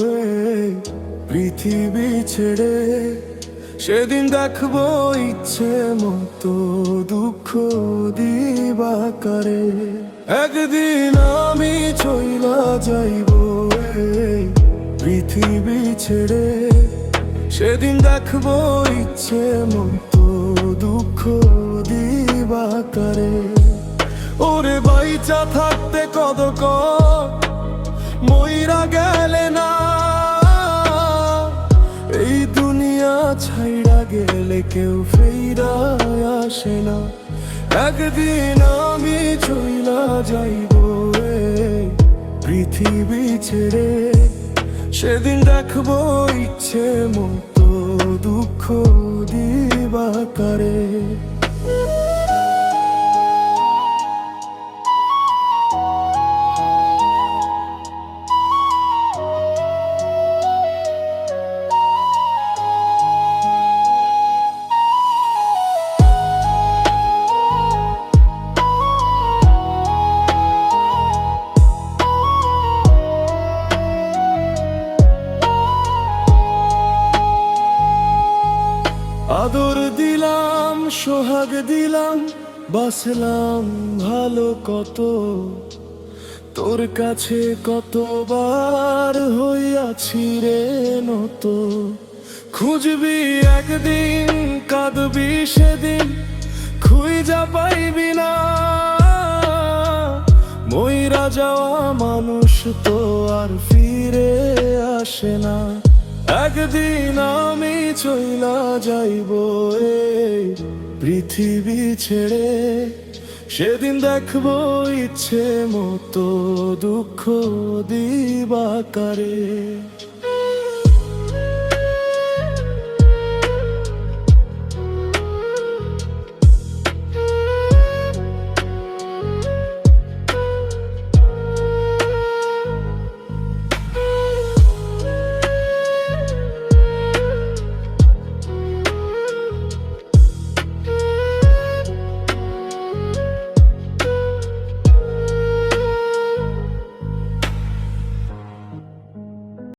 এই পৃথিবী ছেড়ে। সেদিন দেখবো ইচ্ছে মতো দুঃখ দিবাকারে। একদিন আমি চইলা যাইব এই পৃথিবী ছেড়ে। সেদিন দেখবো ইচ্ছে মতো দুঃখ দিবাকারে। ওরে বাইচা থাকতে কদর কর, মইরা গেলে না। এই দুনিয়া ছাইড়া গেলে কেউ ফেরা আসে না। একদিন আমি চইলা যাইব এই পৃথিবী ছেড়ে। সেদিন দেখবো ইচ্ছে মতো দুঃখ দিবাকারে। আদর দিলাম, সোহাগ দিলাম, বাসলাম ভালো কত। তোর কাছে কতবার হইয়াছি রে নত। খুঁজবি একদিন, কাঁদবি সেদিন, খুঁজা পাইবি না। মইরা যাওয়া মানুষ তো আর ফিরে আসে না। একদিন আমি চইলা যাইব এই পৃথিবী ছেড়ে। সেদিন দেখবো ইচ্ছে মতো দুঃখ দিবাকারে।